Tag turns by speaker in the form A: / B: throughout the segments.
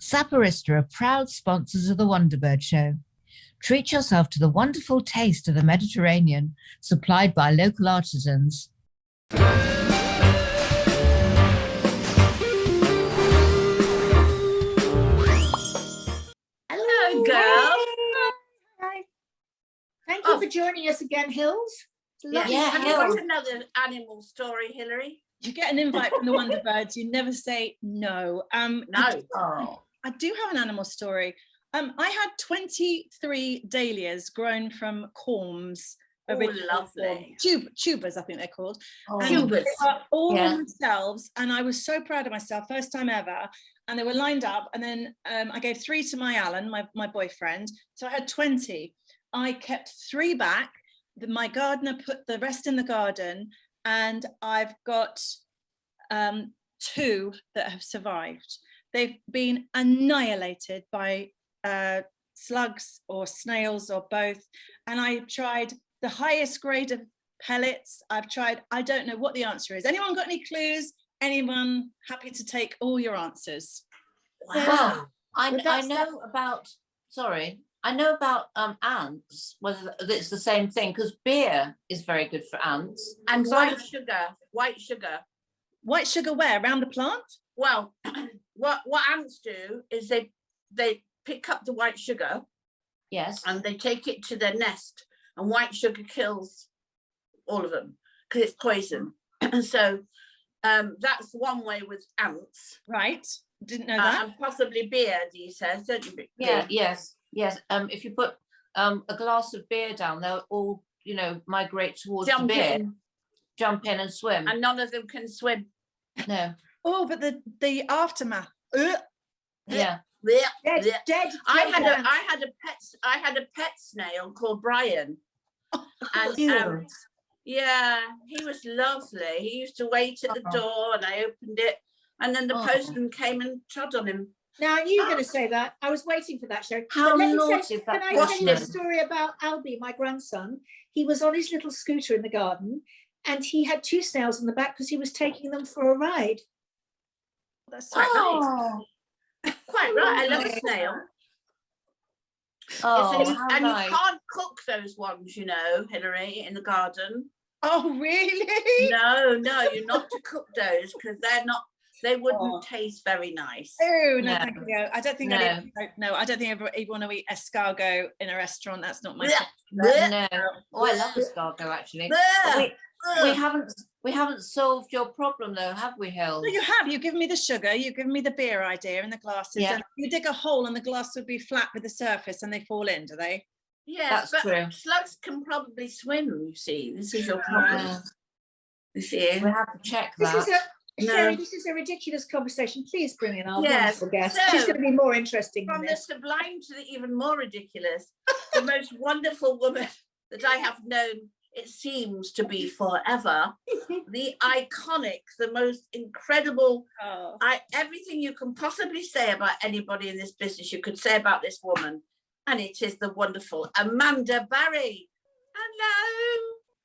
A: Saporista are proud sponsors of the WonderBird Show. Treat yourself to the wonderful taste of the Mediterranean, supplied by local artisans.
B: Hello, girls.
C: Hi. Thank you for joining us again, Hills.
B: Yeah, have you got another animal story, Hilary?
D: You get an invite from the WonderBirds, you never say no.
B: No.
D: I do have an animal story. I had 23 dahlias grown from corms.
B: Lovely.
D: Tubers, I think they're called.
B: Tubers.
D: They were all on themselves, and I was so proud of myself, first time ever. And they were lined up, and then I gave 3 to my Alan, my boyfriend. So I had 20. I kept 3 back. My gardener put the rest in the garden, and I've got 2 that have survived. They've been annihilated by slugs or snails or both. And I tried the highest grade of pellets. I've tried, I don't know what the answer is. Anyone got any clues? Anyone happy to take all your answers?
E: Wow. Well, I know about ants, whether it's the same thing, because beer is very good for ants.
B: And white sugar.
D: White sugar where? Around the plant?
B: Well, what ants do is they pick up the white sugar.
E: Yes.
B: And they take it to their nest, and white sugar kills all of them because it's poison. So that's one way with ants.
D: Right. Didn't know that.
B: And possibly beer, you said, don't you?
E: Yeah, yes. If you put a glass of beer down, they'll all, migrate towards the beer. Jump in and swim.
B: And none of them can swim.
E: No.
D: Oh, but the aftermath.
E: Yeah.
C: Dead.
B: I had a pet snail called Brian. And yeah, he was lovely. He used to wait at the door, and I opened it, and then the postman came and trod on him.
C: Now, you were going to say that. I was waiting for that show.
E: How naughty is that?
C: Can I tell you a story about Albie, my grandson? He was on his little scooter in the garden, and he had 2 snails in the back because he was taking them for a ride.
D: That's quite
B: nice. Quite right. I love a snail.
E: Nice.
B: You can't cook those ones, Hilary, in the garden.
D: Oh, really?
B: No, you're not to cook those because they wouldn't taste very nice.
D: Oh, no, thank you. I don't think I ever even want to eat escargot in a restaurant. That's not my
E: No. Oh, I love escargot actually. We haven't solved your problem though, have we, Hill?
D: No, you have. You've given me the sugar, you've given me the beer idea and the glasses.
E: Yeah.
D: And you dig a hole and the glass would be flat with the surface and they fall in, do they?
B: Yes, that's true. Slugs can probably swim, you see. This is your problem. You see?
E: We have to check that.
C: Sherry, this is a ridiculous conversation. Please bring in our wonderful guest. She's going to be more interesting.
B: From the sublime to the even more ridiculous, the most wonderful woman that I have known, it seems to be forever, the iconic, the most incredible, everything you can possibly say about anybody in this business, you could say about this woman, and it is the wonderful Amanda Barrie.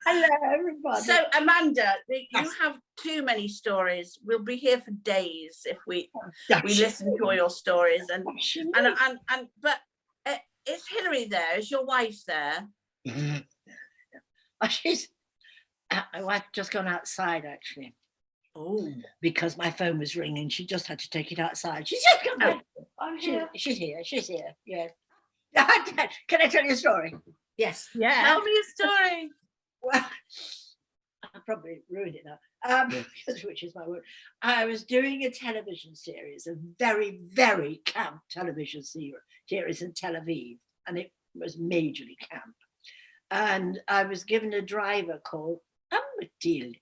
C: Hello, everybody.
B: So, Amanda, you have too many stories. We'll be here for days if we listen to all your stories. But is Hilary there? Is your wife there?
F: My wife just gone outside actually.
B: Oh,
F: because my phone was ringing. She just had to take it outside. She's just come back. She's here. Yeah. Can I tell you a story?
C: Yes.
D: Yeah.
B: Tell me a story.
F: Well, I probably ruined it now, which is my word. I was doing a television series, a very, very camp television series in Tel Aviv, and it was majorly camp. And I was given a driver called Ambatil,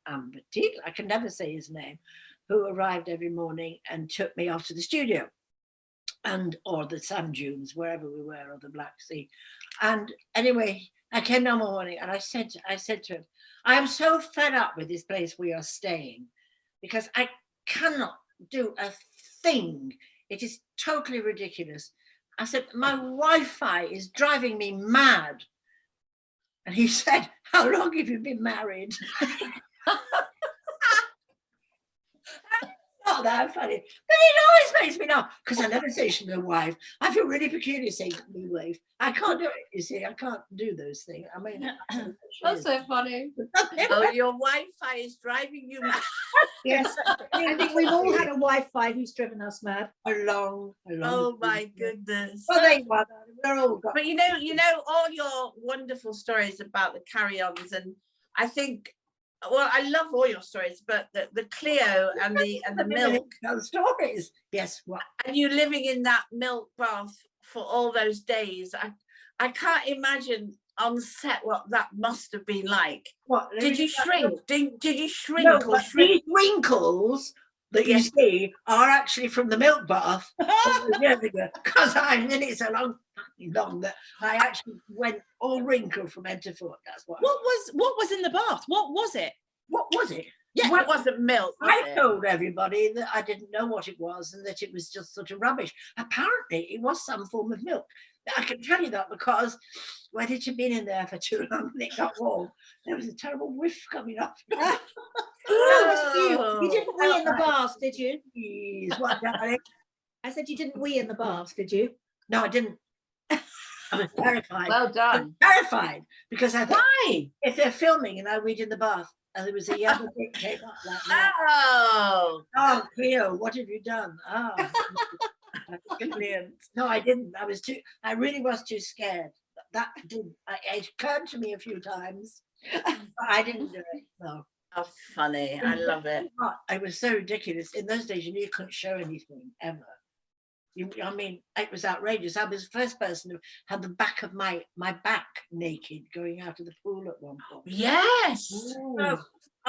F: I can never say his name, who arrived every morning and took me off to the studio, or the sand dunes, wherever we were, or the Black Sea. And anyway, I came down one morning and I said to him, I am so fed up with this place we are staying because I cannot do a thing. It is totally ridiculous. I said, my Wi-Fi is driving me mad. And he said, how long have you been married? not that funny. But it always makes me laugh because I never say to my wife. I feel really peculiar saying to my wife. I can't do it, you see. I can't do those things. I mean,
E: That's so funny.
B: Oh, your Wi-Fi is driving you mad.
C: Yes, I think we've all had a Wi-Fi who's driven us mad.
F: along.
B: Oh my goodness.
F: Well, there you are. We're all got.
B: But you know all your wonderful stories about the carry-ons, and I think, well, I love all your stories, but the Cleo and the milk,
F: Stories. Yes. What?
B: and you living in that milk bath for all those days. I can't imagine on set what that must have been like.
F: What?
B: Did you shrink? Did you shrink
F: No,
B: or
F: but
B: shrink?
F: these wrinkles that you see are actually from the milk bath because I'm in it so long that I actually went all wrinkled from head to foot. That's what.
D: What was in the bath? What was it?
F: What was it?
B: Yeah, it wasn't milk. Was
F: I
B: it?
F: told everybody that I didn't know what it was and that it was just sort of rubbish. Apparently, it was some form of milk. I can tell you that because when it had been in there for too long and it got warm, there was a terrible whiff coming up.
C: That was you. You didn't wee in the bath, did you?
F: Please, what, darling?
C: I said you didn't wee in the bath, did you?
F: No, I didn't. I was terrified.
E: Well done.
F: Terrified because I thought
B: Why?
F: if they're filming and I weed in the bath and there was a yellow bit came up like that.
B: Oh,
F: Oh, Cleo, what have you done? Oh.
D: Brilliant.
F: No, I didn't. I really was too scared. That did. It occurred to me a few times, but I didn't do it. No.
B: how funny. I love it.
F: It was so ridiculous. In those days, you knew you couldn't show anything ever. I mean, it was outrageous. I was the first person who had the back of my back naked going out of the pool at one point.
B: Yes.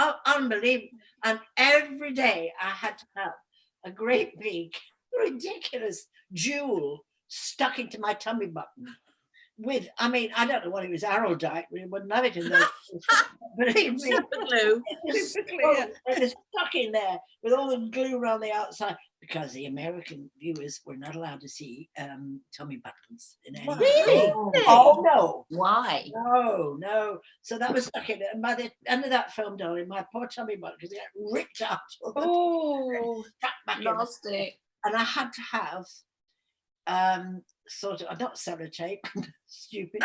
F: Oh, unbelievable. And every day I had to have a great big, ridiculous jewel stuck into my tummy button. With, I mean, I don't know what it was, Araldite, we wouldn't have it in those. Believe me.
B: Super glue.
F: It was stuck in there with all the glue around the outside because the American viewers were not allowed to see tummy buttons in any way.
B: Really?
F: Oh no.
E: Why?
F: No. So that was stuck in it. And by the end of that film, darling, my poor tummy button, because it got ripped out.
D: Oh,
F: Stuck back in.
E: Nasty.
F: And I had to have sort of, not sellotape, stupid,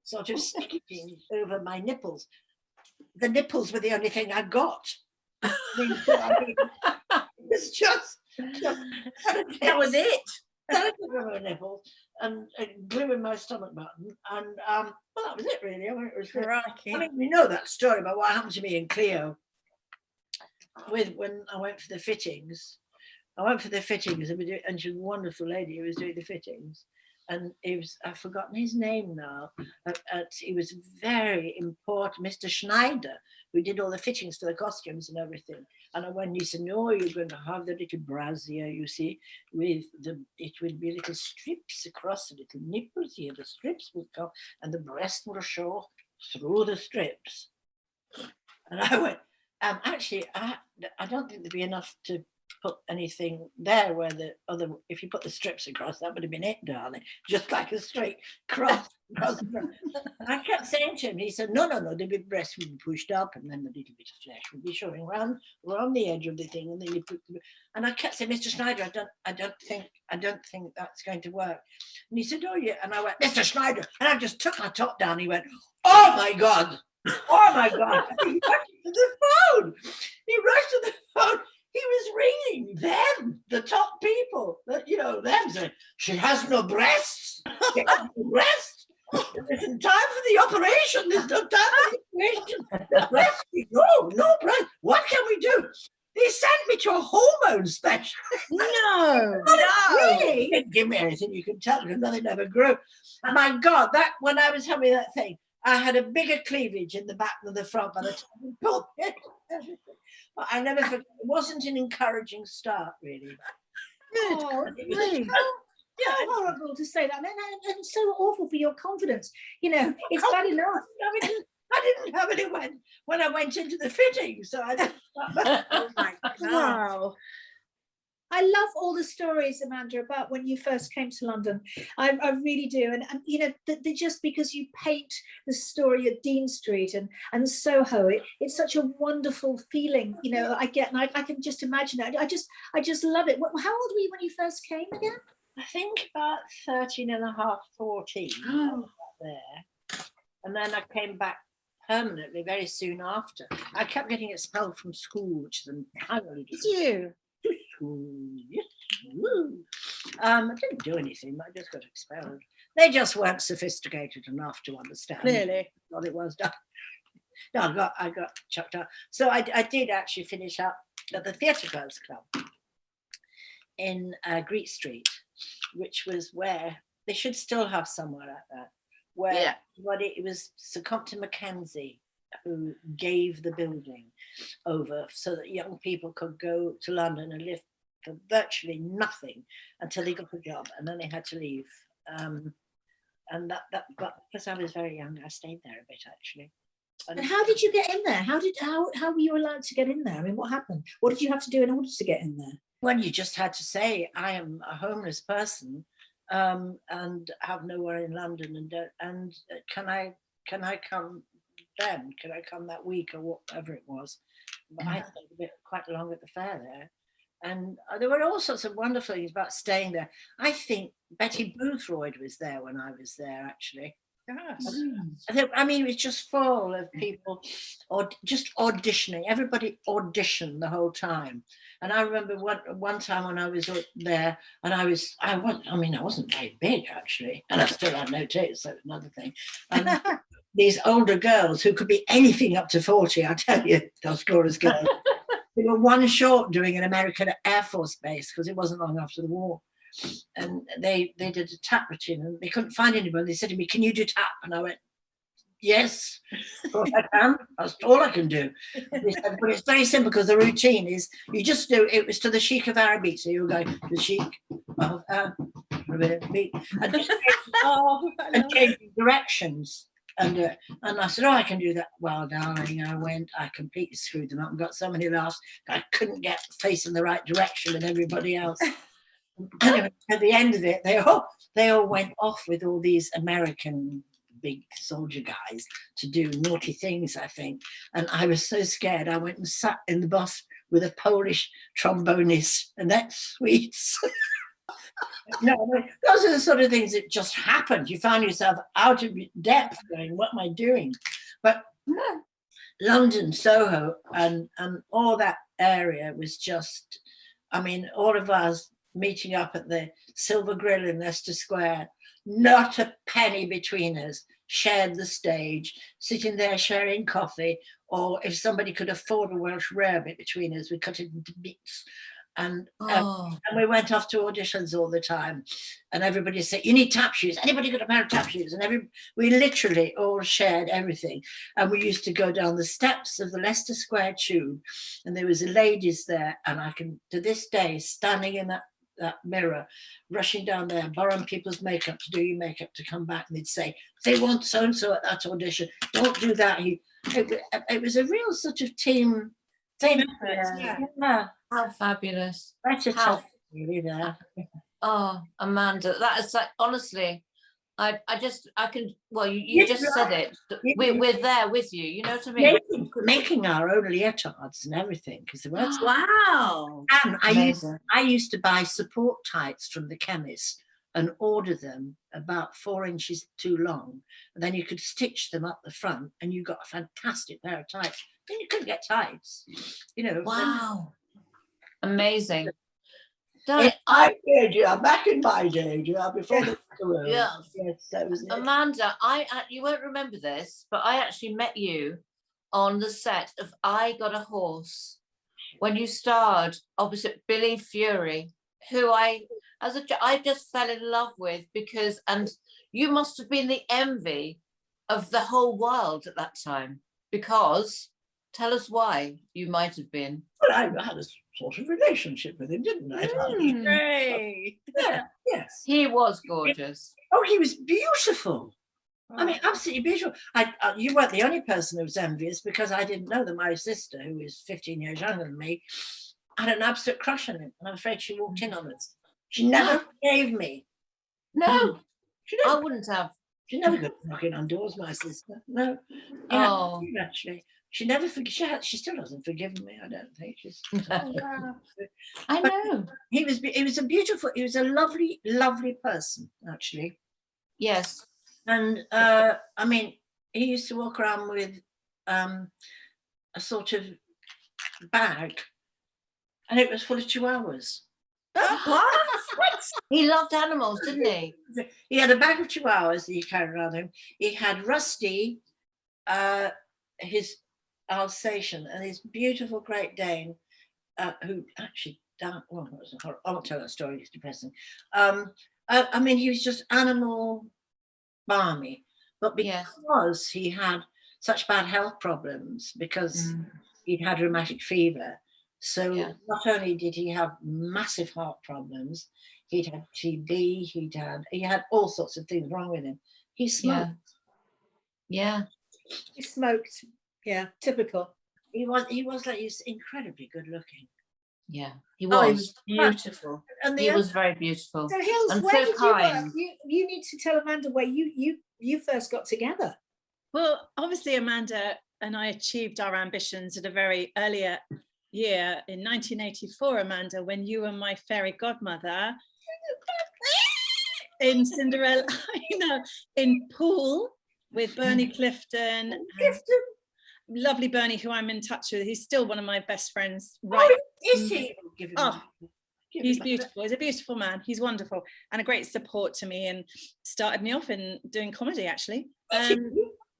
F: sort of stitching over my nipples. The nipples were the only thing I got. I mean, it was just
B: That was it.
F: sellotape over my nipples and glue in my stomach button. And well, that was it really. I mean, it was
D: crikey.
F: I mean, we know that story about what happened to me and Cleo when I went for the fittings. I went for the fittings and she was a wonderful lady who was doing the fittings. And I've forgotten his name now. He was very important, Mr. Schneider, who did all the fittings for the costumes and everything. And when he said, no, you're going to have the little brassiere, you see, it would be little strips across the little nipples here. The strips would come and the breast would show through the strips. And I went, actually, I don't think there'd be enough to put anything there where the other, if you put the strips across, that would have been it, darling, just like a straight cross. And I kept saying to him, he said, no, the big breast would be pushed up and then the little bit of flesh would be showing around the edge of the thing, and then you put, and I kept saying, Mr. Schneider, I don't think that's going to work. And he said, oh yeah, and I went, Mr. Schneider, and I just took my top down. He went, oh my God. He rushed to the phone. He was ringing them, the top people, them saying, she has no breasts. She has no breasts. There's time for the operation. There's no time for the operation. The breast, no breast. What can we do? They sent me to a hormone specialist.
D: No.
F: Really? He didn't give me anything, you can tell, because nothing ever grew. And my God, that when I was having that thing, I had a bigger cleavage in the back than the front by the time we pulled it. But I never forget, it wasn't an encouraging start, really.
C: Oh, how horrible to say that, and so awful for your confidence. It's bad enough.
F: I didn't have any when I went into the fitting, so I didn't.
B: Oh my God.
D: Wow.
C: I love all the stories, Amanda, about when you first came to London. I really do. And you know, just because you paint the story of Dean Street and Soho, it's such a wonderful feeling, you know, I get, and I can just imagine it. I just love it. How old were you when you first came again?
F: I think about 13 and a half, 14.
C: Oh.
F: There. And then I came back permanently very soon after. I kept getting expelled from school, which is entirely different.
D: You?
F: Yes. I didn't do anything, I just got expelled. They just weren't sophisticated enough to understand
D: Clearly.
F: what it was done. No, I got chucked out. So I did actually finish up at the Theatrical Club in Greek Street, which was where they should still have somewhere like that. Where it was Sir Compton Mackenzie who gave the building over so that young people could go to London and live for virtually nothing until they got a job, and then they had to leave. And but because I was very young, I stayed there a bit actually.
C: And how did you get in there? How were you allowed to get in there? I mean, what happened? What did you have to do in order to get in there?
F: Well, you just had to say, I am a homeless person and have nowhere in London, and can I come then? Can I come that week or whatever it was? But I stayed quite long at the fair there. And there were all sorts of wonderful things about staying there. I think Betty Boothroyd was there when I was there, actually.
D: Gosh.
F: I mean, it was just full of people just auditioning. Everybody auditioned the whole time. And I remember one time when I was there, and I wasn't very big, actually. And I still had no tits, so another thing. And these older girls who could be anything up to 40, I tell you, those glorious girls. They were one short doing an American Air Force base because it wasn't long after the war. And they did a tap routine and they couldn't find anyone. They said to me, "Can you do tap?" And I went, "Yes, of course I can. That's all I can do." They said, "But it's very simple because the routine is you just do it was to the Sheik of Arabic." So you were going to the Sheik of Arabic and just changing directions. And I said, "Oh, I can do that." Well, darling, I completely screwed them up and got so many laughs. I couldn't get facing the right direction with everybody else. Anyway, at the end of it, they all went off with all these American big soldier guys to do naughty things, I think. And I was so scared, I went and sat in the bus with a Polish trombonist, and that's sweet. No, those are the sort of things that just happened. You found yourself out of depth going, what am I doing? But London, Soho, and all that area was just, I mean, all of us meeting up at the Silver Grill in Leicester Square, not a penny between us, shared the stage, sitting there sharing coffee, or if somebody could afford a Welsh rarebit between us, we cut it into bits. And we went off to auditions all the time, and everybody said, "You need tap shoes. Anybody got a pair of tap shoes?" And we literally all shared everything. And we used to go down the steps of the Leicester Square tube, and there was a ladies there, and I can to this day standing in that mirror, rushing down there, borrowing people's makeup to do your makeup to come back, and they'd say, "They want so and so at that audition. Don't do that." It was a real sort of team thing.
E: Yeah. How fabulous.
F: How really there.
E: Oh, Amanda, that is like, honestly, I can, well, you just said it. We're there with you, you know what I mean?
F: Making our own leotards and everything, because there was
B: wow.
F: And I used to buy support tights from the chemist and order them about 4 inches too long, and then you could stitch them up the front, and you got a fantastic pair of tights. Then you couldn't get tights, you know.
E: Wow. Amazing.
F: Back in my day, before the world.
E: Yes,
F: that was it.
E: Amanda, you won't remember this, but I actually met you on the set of I Got a Horse when you starred opposite Billy Fury, who I just fell in love with and you must have been the envy of the whole world at that time, because tell us why you might have been.
F: Well, I had a sort of relationship with him, didn't I?
D: Great.
F: Yeah, yes.
E: He was gorgeous.
F: Oh, he was beautiful. I mean, absolutely beautiful. You weren't the only person who was envious, because I didn't know that my sister, who is 15 years younger than me, had an absolute crush on him, and I'm afraid she walked in on us. She never forgave me.
E: No,
F: She
E: I
F: never,
E: wouldn't have.
F: she never got knocking on doors, my sister. No.
E: Oh.
F: Actually, she never she still hasn't forgiven me. I don't think she's.
E: I know.
F: He was a lovely person, actually.
E: Yes.
F: And I mean, he used to walk around with a sort of bag, and it was full of chihuahuas.
E: What? He loved animals, didn't he?
F: He had a bag of chihuahuas that he carried around him. He had Rusty, his Alsatian, and his beautiful Great Dane, who actually died. Well, I won't tell that story, it's depressing. I mean, he was just animal balmy, but because he had such bad health problems, because he'd had rheumatic fever, so not only did he have massive heart problems, he'd had TB, he had all sorts of things wrong with him. He smoked.
E: Yeah.
C: He smoked. Yeah, typical.
F: He was like, he's incredibly good looking.
E: Yeah, he was.
B: Oh, he was beautiful.
F: And
E: He was very beautiful.
C: So Hills,
E: And
C: where
E: so
C: did
E: kind.
C: you work? You need to tell Amanda where you first got together.
D: Well, obviously Amanda and I achieved our ambitions at a very earlier year in 1984, Amanda, when you were my fairy godmother in Cinderella, in Poole with Bernie Clifton. Lovely Bernie, who I'm in touch with. He's still one of my best friends. Right?
F: Is he?
D: He's beautiful. He's a beautiful man. He's wonderful and a great support to me, and started me off in doing comedy, actually.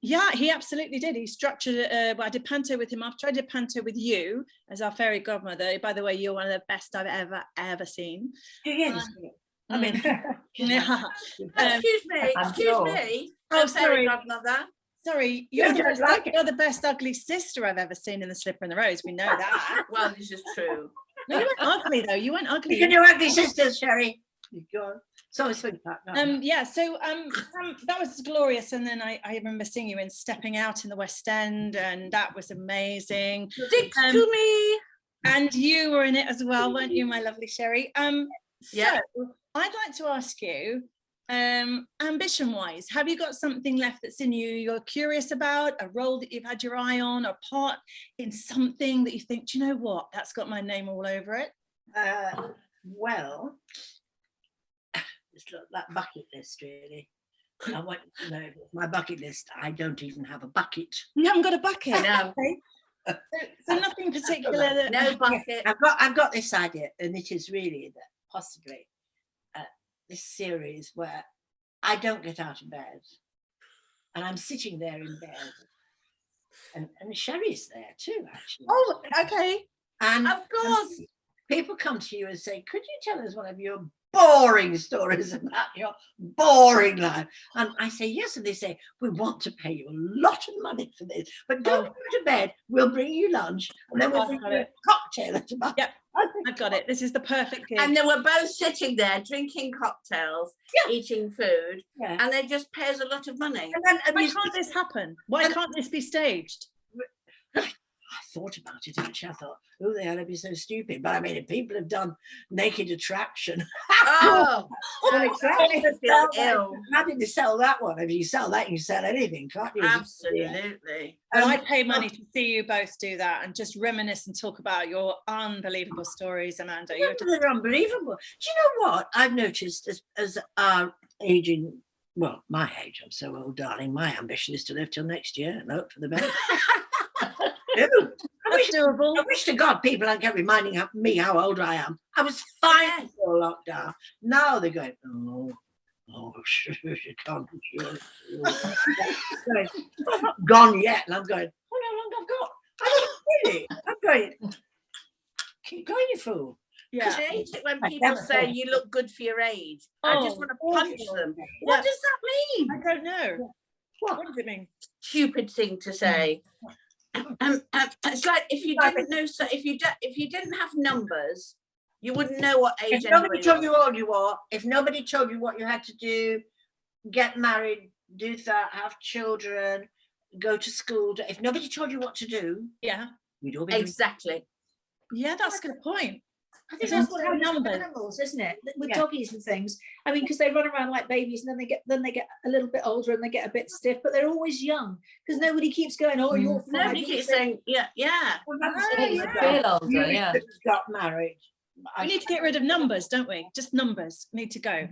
D: Yeah, he absolutely did. He structured I did Panto with him after I did Panto with you as our fairy godmother. By the way, you're one of the best I've ever seen.
F: Yes. I mean,
D: yeah.
B: Excuse me.
D: Oh, sorry,
B: godmother.
D: Sorry, you're the best ugly sister I've ever seen in The Slipper and the Rose. We know that.
B: Well, this is true.
D: No, you weren't ugly though. You weren't ugly.
F: You can do ugly sisters, Sherry. Go on. So swing back.
D: Yeah. So that was glorious, and then I remember seeing you in Stepping Out in the West End, and that was amazing.
B: Stick to me.
D: And you were in it as well, weren't you, my lovely Sherry?
B: Yeah.
D: So I'd like to ask you, ambition-wise, have you got something left that's in you're curious about, a role that you've had your eye on, a part in something that you think, do you know what, that's got my name all over it?
F: Well, it's that bucket list, really. I want to know my bucket list. I don't even have a bucket.
D: You haven't got a bucket?
B: No.
D: Okay. So nothing particular.
B: No bucket.
F: I've got this idea, and it is really that possibly this series where I don't get out of bed, and I'm sitting there in bed, and Sherry's there too, actually.
D: Oh, okay.
F: And
B: of course,
F: people come to you and say, "Could you tell us one of your boring stories about your boring life?" And I say yes, and they say, "We want to pay you a lot of money for this, but don't go to bed. We'll bring you lunch, and then we'll bring you a cocktail at about."
D: Yep. I've got it. This is the perfect gig.
B: And they were both sitting there drinking cocktails, eating food, and they just pay us a lot of money.
F: And then,
D: why can't this happen? Why can't this be staged?
F: I thought about it, actually. I thought, who the hell would be so stupid? But I mean, if people have done Naked Attraction,
B: well,
F: exactly.
B: Ill.
F: How did you sell that one? If you sell that, you can sell anything, can't you?
B: Absolutely.
D: Well, I pay money to see you both do that and just reminisce and talk about your unbelievable stories, Amanda.
F: They're unbelievable. Do you know what I've noticed as our aging? Well, my age, I'm so old, darling. My ambition is to live till next year and hope for the best. I wish to God people don't get reminding me how old I am. I was fine before lockdown. Now they're going, oh, you can't be sure. I'm not gone yet. And I'm going, how long I've got? I'm going, keep going, you fool.
B: Because I hate it when people say you look good for your age. I just want to punch them. What does that mean?
D: I don't know. What does it mean?
B: Stupid thing to say. It's like if you didn't know, so if you didn't have numbers, you wouldn't know what age.
F: If nobody told you how old you are, if nobody told you what you had to do, get married, do that, have children, go to school. If nobody told you what to do,
B: yeah,
F: we'd all be
B: exactly.
D: Yeah, that's a good point.
C: I think
D: It's
C: that's
D: all
C: what it is with
D: numbers.
C: animals, isn't it? With
F: Yeah.
C: doggies and things. I mean, because they run around like babies, and then they get a little bit older and they get a bit stiff, but they're always young because nobody keeps going, "Oh, you're 5."
B: Nobody keeps saying, yeah.
F: Well, that's
D: Ah,
F: saying
E: You
F: the
E: feel
F: dog.
E: older,
F: You
E: yeah.
F: just got married.
D: We need to get rid of numbers, don't we? Just numbers need to go.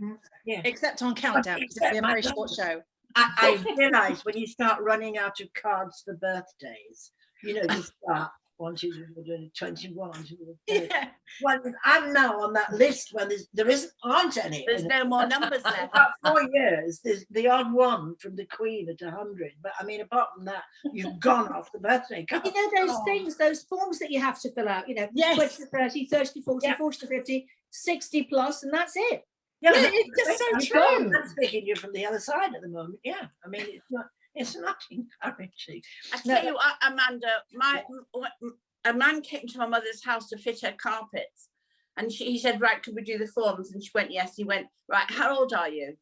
F: Yeah.
D: Except on countdown, because it'll be a very short show.
F: I realise when you start running out of cards for birthdays, you know, you start 1, 2, 3, 21, 2, 3.
D: Yeah.
F: Well, I'm now on that list when aren't any.
B: There's no more numbers
F: For
B: left.
F: about 4 years, there's the odd one from the Queen at 100. But I mean, apart from that, you've gone off the birthday card.
C: You know those things, those forms that you have to fill out. You know,
D: Yes.
C: 20 to 30, 30 to 40,
F: Yeah.
C: 40 to 50, 60 plus, and that's it.
F: Yeah,
D: Yeah, it's just so true.
F: I'm speaking you from the other side at the moment. Yeah, I mean, it's not encouraging.
B: I tell you what, Amanda, a man came to my mother's house to fit her carpets, and he said, right, could we do the forms? And she went, yes. He went, right, how old are you?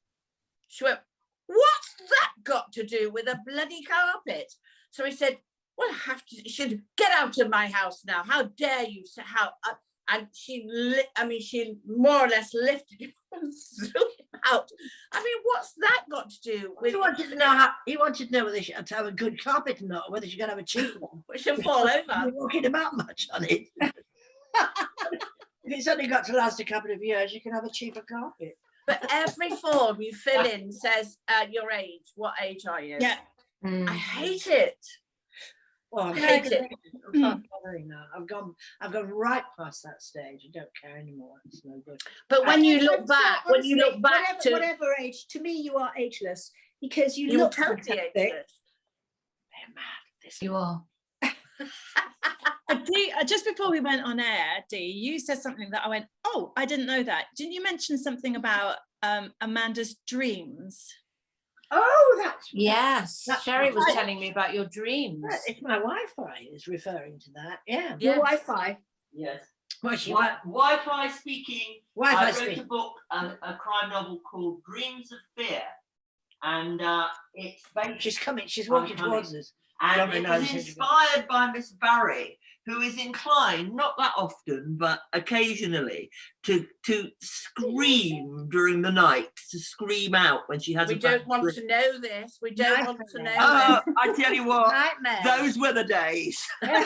B: She went, what's that got to do with a bloody carpet? So he said, well, you should get out of my house now. How dare you? And she more or less lifted him and threw him out. I mean, what's that got to do with?
F: He wanted to know whether she had to have a good carpet or not, or whether she could have a cheap one.
B: Which will fall over.
F: You're walking about much on it. If it's only got to last a couple of years, you can have a cheaper carpet.
B: But every form you fill in says your age. What age are you?
D: Yeah.
B: I hate it.
F: Well,
B: I hate it.
F: I'm not bothering now. I've gone right past that stage. I don't care anymore. It's no good.
B: But when you look
C: Honestly,
B: back,
C: whatever age, to me, you are ageless because you
B: you're
C: look
B: totally
C: fantastic.
B: ageless.
F: They're mad.
E: You are.
D: Dee, just before we went on air, Dee, you said something that I went, oh, I didn't know that. Didn't you mention something about Amanda's dreams?
F: Oh, that's
E: Yes. Sherry was
F: right.
E: telling me about your dreams.
F: It's my Wi-Fi is referring to that. Yeah.
C: Your
B: Yes.
C: Wi-Fi.
G: Yes.
F: Well, she
G: Wi-Fi speaking.
F: Wi-Fi
G: I wrote
F: speaking.
G: a book, a crime novel called Dreams of Fear, and it's based.
F: She's coming. She's walking
G: I'm coming.
F: towards us.
G: And
F: Lovely
G: it
F: nose,
G: was
F: isn't it?
G: inspired by Miss Barrie, who is inclined, not that often, but occasionally, to scream during the night, to scream out when she has
B: We
G: a
B: don't
G: bad
B: want
G: dream.
B: to know this. We don't want to know
G: Oh,
B: this.
G: I tell you what,
B: Nightmare.
G: those were the days.
F: Yeah,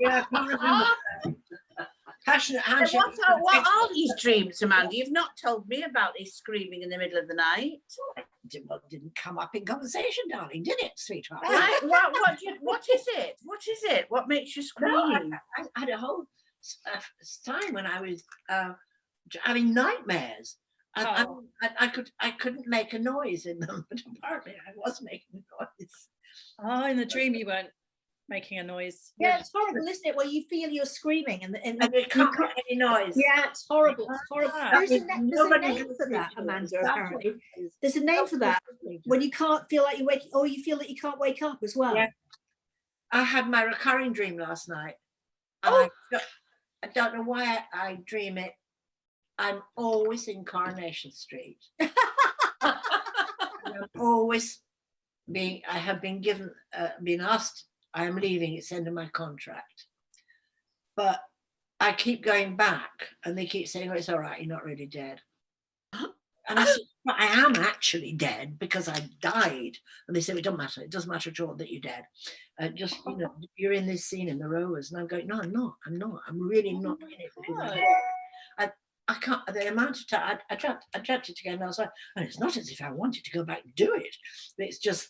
F: I can't remember. Passionate
B: So
F: handshake.
B: what are these dreams, Amanda? You've not told me about these screaming in the middle of the night.
F: Didn't come up in conversation, darling, did it, sweetheart?
B: Right? What is it? What is it? What makes you
F: No,
B: scream?
F: I had a whole time when I was having nightmares. I couldn't make a noise in them, but apparently I was making a noise.
D: Oh, in the dream you weren't making a noise.
C: Yeah, it's horrible, isn't it? Where you feel you're screaming and
F: And you can't make any noise.
C: yeah, it's horrible. It's horrible.
D: Ah.
C: There's a name
F: Nobody
C: for that, Amanda. Apparently,
F: Is-
C: there's a name for that when you can't feel like you're waking, or you feel that you can't wake up as well.
F: Yeah. I had my recurring dream last night. And I don't know why I dream it. I'm always in Coronation Street. I'm always I have been given, been asked, I am leaving, it's the end of my contract. But I keep going back and they keep saying, oh, it's all right, you're not really dead. And I said, but I am actually dead because I died. And they said, it doesn't matter at all that you're dead. Just, you're in this scene in the Rowers. And I'm going, no, I'm not. I'm really not in it because I can't, the amount of time, I tried to go and I was like, and it's not as if I wanted to go back and do it. But it's just,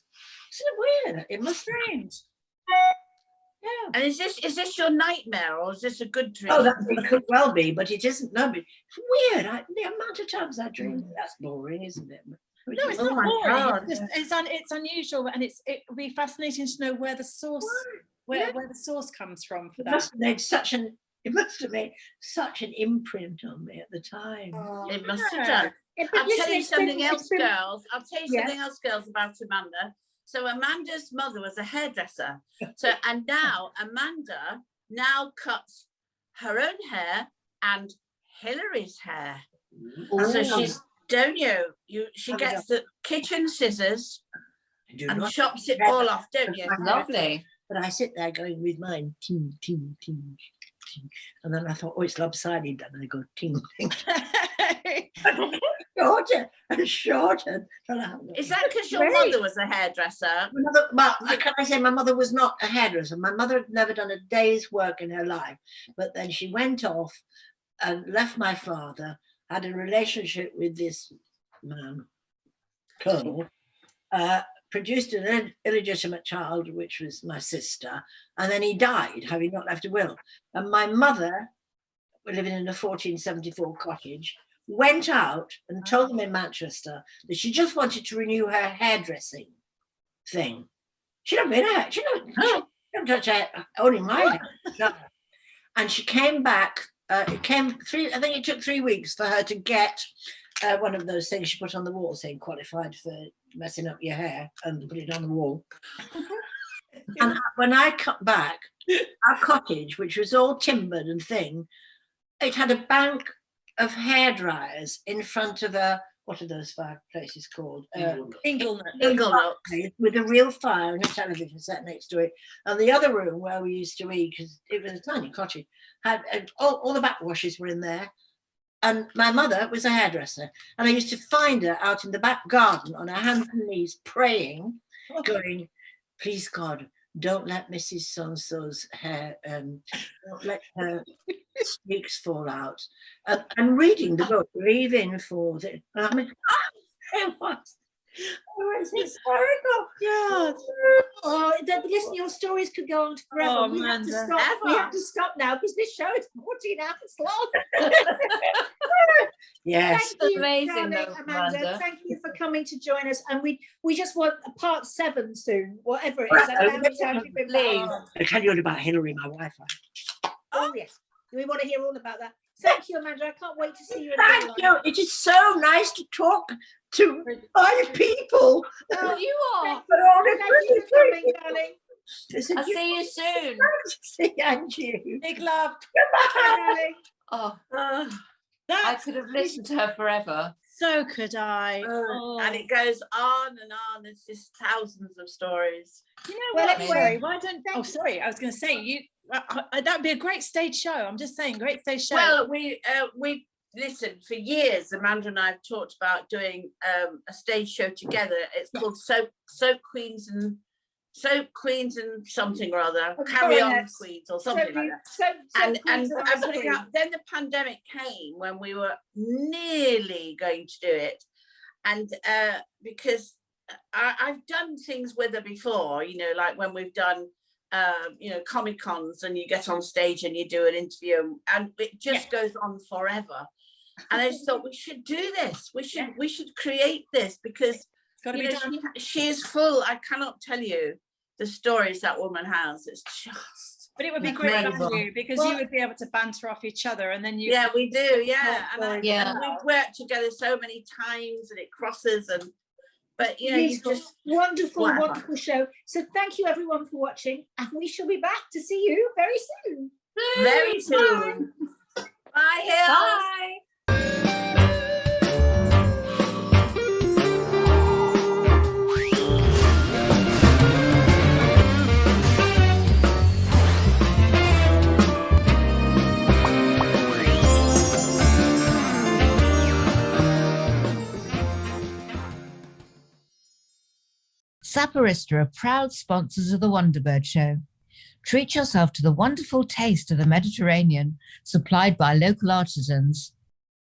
F: isn't it weird? It must strange. Yeah.
B: And is this your nightmare or is this a good dream?
F: Oh, it could well be, but it isn't. No, but it's weird. The amount of times I dream, that's boring, isn't it?
D: No, it's
B: Oh
D: not
B: my
D: boring.
B: God.
D: It's unusual, and it would be fascinating to know where the source where the source comes from for
F: It
D: that.
F: must have made such an imprint on me at the time.
B: It must have done.
C: Yeah, but
B: I'll
C: listen,
B: tell you
C: it's been-
B: something
C: it's
B: else,
C: been-
B: girls. I'll tell you
C: Yeah.
B: something else, girls, about Amanda. So Amanda's mother was a hairdresser. And now Amanda cuts her own hair and Hillary's hair. So she's, don't you? She gets the kitchen scissors
F: Do
B: and
F: not
B: chops it
F: forget
B: all
F: that.
B: off, don't you?
E: Lovely.
F: But I sit there going with mine, ting, ting, ting, ting. And then I thought, oh, it's lopsided. And I go, ting, ting. Shorter and shorter.
B: Is that because your mother was a hairdresser?
F: Well, can I say my mother was not a hairdresser? My mother had never done a day's work in her life. But then she went off and left my father, had a relationship with this man, Colonel, produced an illegitimate child, which was my sister, and then he died, having not left a will. And my mother, living in a 1474 cottage, went out and told them in Manchester that she just wanted to renew her hairdressing thing. She don't mean her. She don't touch her, only my hair. No. And she came back. I think it took 3 weeks for her to get one of those things she put on the wall saying qualified for messing up your hair, and put it on the wall. And when I cut back, our cottage, which was all timbered and thing, it had a bank of hairdryers in front of a, what are those fireplaces called?
B: Inglenook.
F: With a real fire and a television set next to it. And the other room where we used to eat, because it was a tiny cottage, had all the backwashes were in there. And my mother was a hairdresser. And I used to find her out in the back garden on her hands and knees praying, going, please God, don't let Mrs. So-and-so's hair, don't let her streaks fall out. And reading the book, Leaving for the, I mean, it was hysterical.
D: God.
C: Oh, listen, your stories could go on forever.
D: Oh,
C: we have to
D: Amanda.
C: stop. We have to stop now because this show is 14 hours long.
F: Yes.
C: Thank you,
E: Amazing,
C: darling
E: though,
C: Amanda.
E: Amanda.
C: Thank you for coming to join us, and we just want a part 7 soon, whatever it is. I don't know how many times you've been back.
F: I'll tell you all about Hillary, my wife.
C: Oh yes, we want to hear all about that. Thank you, Amanda. I can't wait to see you.
F: Thank you. It is so nice to talk to other people.
E: Oh, you are.
C: Thank you for coming, darling.
E: I'll see you soon.
F: See you.
D: Big love.
C: Bye, darling.
E: Oh, I
D: That's
E: could have listened to her forever.
D: so could I.
B: And it goes on and on. It's just thousands of stories.
D: You know
C: Well,
D: what?
C: anyway,
D: Sorry, why don't?
C: thank
D: Oh,
C: you.
D: sorry. I was going to say you. That'd be a great stage show. I'm just saying, great stage show.
B: Well, we listen, for years, Amanda and I have talked about doing a stage show together. It's called Soap Queens and something or other,
C: Oh,
B: Carry On
C: coronets.
B: Queens or something like that. And I'm putting out, then the pandemic came when we were nearly going to do it, and because I've done things with her before, you know, like when we've done you know, Comic Cons, and you get on stage and you do an interview, and it just goes on forever. And I just thought we should do this. We should create this, because
D: It's got to
B: you
D: be
B: know,
D: done.
B: she is full. I cannot tell you the stories that woman has. It's just
D: But it would be great
B: incredible.
D: value because you would be able to banter off each other, and then you.
B: Yeah, we do. Yeah,
E: Yeah.
B: and we've worked together so many times, and it crosses. And but you know, you
C: Beautiful.
B: just
C: Wonderful,
B: Whatever.
C: wonderful show. So thank you everyone for watching, and we shall be back to see you very soon.
B: very soon. Bye, Hills.
E: Bye.
A: Saporista are proud sponsors of the WonderBird Show. Treat yourself to the wonderful taste of the Mediterranean, supplied by local artisans,